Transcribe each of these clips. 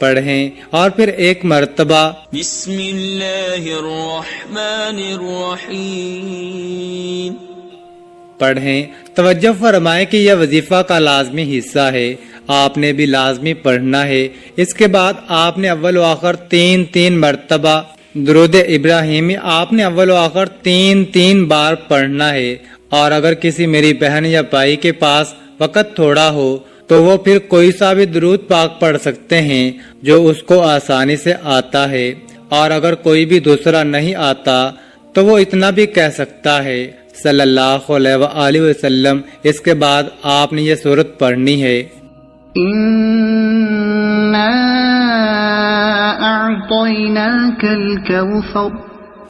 پڑھیں اور پھر ایک مرتبہ بسم اللہ الرحمن الرحیم پڑھیں۔ توجہ فرمائیں کہ یہ وظیفہ کا لازمی حصہ ہے، آپ نے بھی لازمی پڑھنا ہے۔ اس کے بعد آپ نے اول و آخر تین مرتبہ درود ابراہیمی آپ نے اول و آخر تین بار پڑھنا ہے۔ اور اگر کسی میری بہن یا بھائی کے پاس وقت تھوڑا ہو تو وہ پھر کوئی سا بھی درود پاک پڑھ سکتے ہیں جو اس کو آسانی سے آتا ہے، اور اگر کوئی بھی دوسرا نہیں آتا تو وہ اتنا بھی کہہ سکتا ہے صلی اللہ علیہ وآلہ وسلم۔ اس کے بعد آپ نے یہ سورت پڑھنی ہے، إِنَّا أَعْطَيْنَاكَ الْكَوْثَرَ۔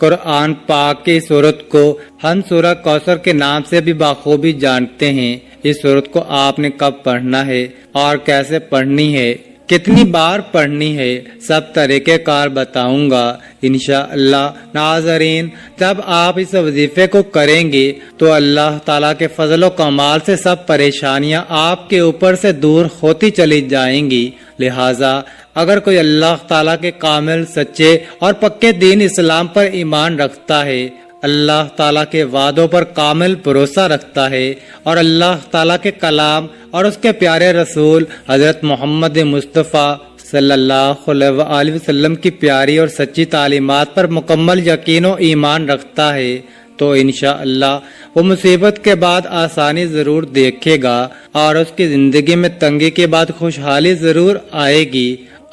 قرآن پاک کی سورت کو ہم سورہ کوثر کے نام سے بھی بخوبی جانتے ہیں۔ اس سورت کو آپ نے کب پڑھنا ہے اور کیسے پڑھنی ہے، کتنی بار پڑھنی ہے، سب طریقہ کار بتاؤں گا انشاءاللہ۔ ناظرین، جب آپ اس وظیفے کو کریں گے تو اللہ تعالیٰ کے فضل و کمال سے سب پریشانیاں آپ کے اوپر سے دور ہوتی چلی جائیں گی۔ لہٰذا اگر کوئی اللہ تعالیٰ کے کامل، سچے اور پکے دین اسلام پر ایمان رکھتا ہے، اللہ تعالیٰ کے وعدوں پر کامل بھروسہ رکھتا ہے، اور اللہ تعالیٰ کے کلام اور اس کے پیارے رسول حضرت محمد مصطفیٰ صلی اللہ علیہ وآلہ وسلم کی پیاری اور سچی تعلیمات پر مکمل یقین و ایمان رکھتا ہے، تو انشاءاللہ وہ مصیبت کے بعد آسانی ضرور دیکھے گا، اور اس کی زندگی میں تنگی کے بعد خوشحالی ضرور آئے گی۔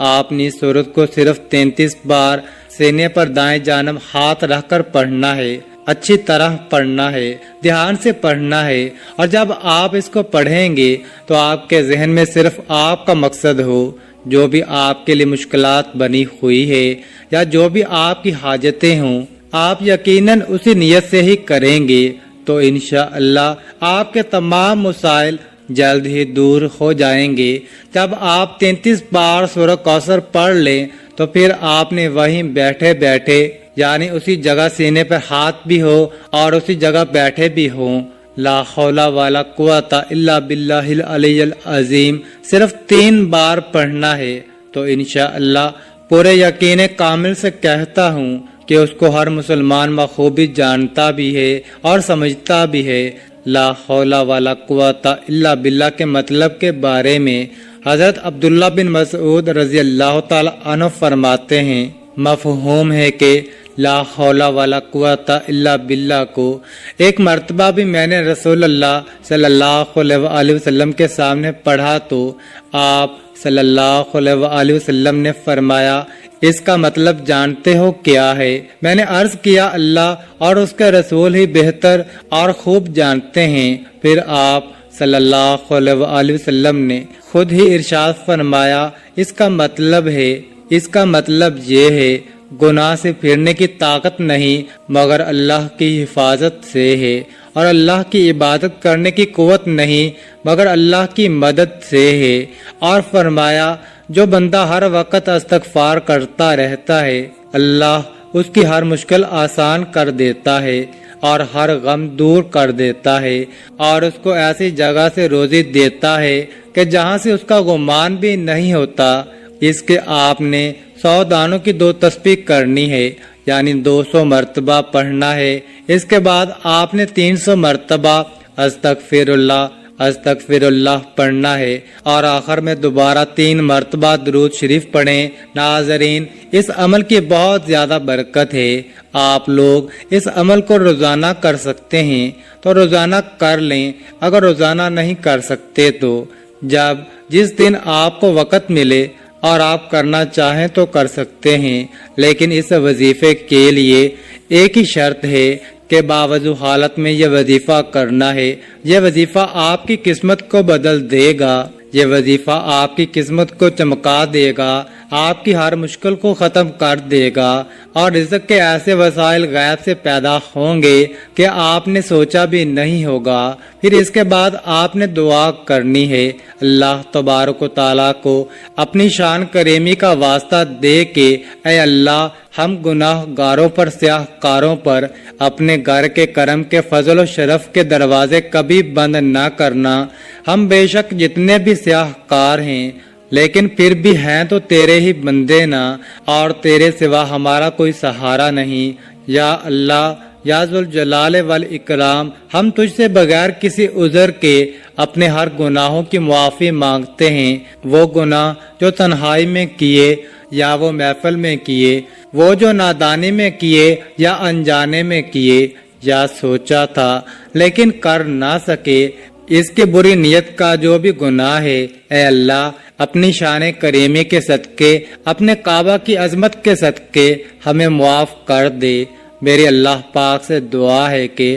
آپ نے اس سورت کو صرف 33 بار سینے پر دائیں جانب ہاتھ رکھ کر پڑھنا ہے، اچھی طرح پڑھنا ہے، دھیان سے پڑھنا ہے، اور جب آپ اس کو پڑھیں گے تو آپ کے ذہن میں صرف آپ کا مقصد ہو، جو بھی آپ کے لیے مشکلات بنی ہوئی ہے یا جو بھی آپ کی حاجتیں ہوں، آپ یقیناً اسی نیت سے ہی کریں گے تو انشاءاللہ آپ کے تمام مسائل جلد ہی دور ہو جائیں گے۔ جب آپ 33 بار سورہ کوثر پڑھ لیں تو پھر آپ نے وہیں بیٹھے بیٹھے، یعنی اسی جگہ سینے پر ہاتھ بھی ہو اور اسی جگہ بیٹھے بھی ہوں، لا حول ولا قوت الا باللہ العلی العظیم صرف 3 بار پڑھنا ہے، تو انشاءاللہ پورے یقین کامل سے کہتا ہوں کہ اس کو ہر مسلمان بخوبی جانتا بھی ہے اور سمجھتا بھی ہے۔ لا حول ولا قوت الا باللہ کے مطلب کے بارے میں حضرت عبداللہ بن مسعود رضی اللہ تعالی عنہ فرماتے ہیں، مفہوم ہے کہ لا حول ولا قوت الا باللہ کو ایک مرتبہ بھی میں نے رسول اللہ صلی اللہ علیہ وآلہ وسلم کے سامنے پڑھا تو آپ صلی اللہ علیہ وآلہ وسلم نے فرمایا، اس کا مطلب جانتے ہو کیا ہے؟ میں نے عرض کیا، اللہ اور اس کے رسول ہی بہتر اور خوب جانتے ہیں۔ پھر آپ صلی اللہ علیہ وآلہ وسلم نے خود ہی ارشاد فرمایا، اس کا مطلب یہ ہے، گناہ سے پھرنے کی طاقت نہیں مگر اللہ کی حفاظت سے ہے، اور اللہ کی عبادت کرنے کی قوت نہیں مگر اللہ کی مدد سے ہے۔ اور فرمایا، جو بندہ ہر وقت استغفار کرتا رہتا ہے، اللہ اس کی ہر مشکل آسان کر دیتا ہے اور ہر غم دور کر دیتا ہے، اور اس کو ایسی جگہ سے روزی دیتا ہے کہ جہاں سے اس کا گمان بھی نہیں ہوتا۔ اس کے آپ نے 100 دانوں کی 2 تسبیح کرنی ہے، یعنی 200 مرتبہ پڑھنا ہے۔ اس کے بعد آپ نے 300 مرتبہ استغفر اللہ پڑھنا ہے، اور آخر میں دوبارہ 3 مرتبہ درود شریف پڑھیں۔ ناظرین، اس عمل کی بہت زیادہ برکت ہے، آپ لوگ اس عمل کو روزانہ کر سکتے ہیں تو روزانہ کر لیں، اگر روزانہ نہیں کر سکتے تو جس دن آپ کو وقت ملے اور آپ کرنا چاہیں تو کر سکتے ہیں، لیکن اس وظیفے کے لیے ایک ہی شرط ہے کہ باوضو حالت میں یہ وظیفہ کرنا ہے۔ یہ وظیفہ آپ کی قسمت کو بدل دے گا، یہ وظیفہ آپ کی قسمت کو چمکا دے گا، آپ کی ہر مشکل کو ختم کر دے گا، اور رزق کے ایسے وسائل غیب سے پیدا ہوں گے کہ آپ نے سوچا بھی نہیں ہوگا۔ پھر اس کے بعد آپ نے دعا کرنی ہے، اللہ تبارک و تعالیٰ کو اپنی شان کریمی کا واسطہ دے کے، اے اللہ، ہم گناہ گاروں پر، سیاہ کاروں پر اپنے گھر کے کرم کے فضل و شرف کے دروازے کبھی بند نہ کرنا۔ ہم بے شک جتنے بھی سیاہ کار ہیں لیکن پھر بھی ہیں تو تیرے ہی بندے نا، اور تیرے سوا ہمارا کوئی سہارا نہیں۔ یا اللہ، یا ذوالجلال والاکرام، ہم تجھ سے بغیر کسی عذر کے اپنے ہر گناہوں کی معافی مانگتے ہیں، وہ گناہ جو تنہائی میں کیے یا وہ محفل میں کیے، وہ جو نادانی میں کیے یا انجانے میں کیے، یا سوچا تھا لیکن کر نہ سکے، اس کی بری نیت کا جو بھی گناہ ہے، اے اللہ اپنی شان کریمی کے صدقے، اپنے کعبہ کی عظمت کے صدقے ہمیں معاف کر دے۔ میری اللہ پاک سے دعا ہے کہ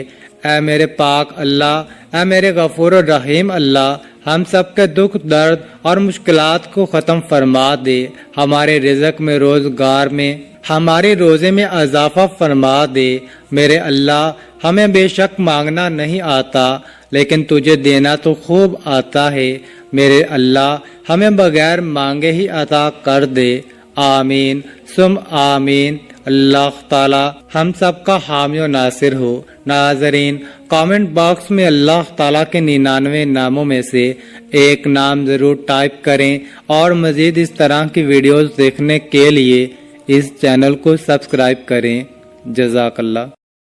اے میرے پاک اللہ، اے میرے غفور الرحیم اللہ، ہم سب کے دکھ درد اور مشکلات کو ختم فرما دے، ہمارے رزق میں، روزگار میں، ہمارے روزے میں اضافہ فرما دے۔ میرے اللہ، ہمیں بے شک مانگنا نہیں آتا، لیکن تجھے دینا تو خوب آتا ہے۔ میرے اللہ، ہمیں بغیر مانگے ہی عطا کر دے۔ آمین ثم آمین۔ اللہ تعالی ہم سب کا حامی و ناصر ہو۔ ناظرین، کامنٹ باکس میں اللہ تعالیٰ کے 99 ناموں میں سے ایک نام ضرور ٹائپ کریں، اور مزید اس طرح کی ویڈیوز دیکھنے کے لیے اس چینل کو سبسکرائب کریں۔ جزاک اللہ۔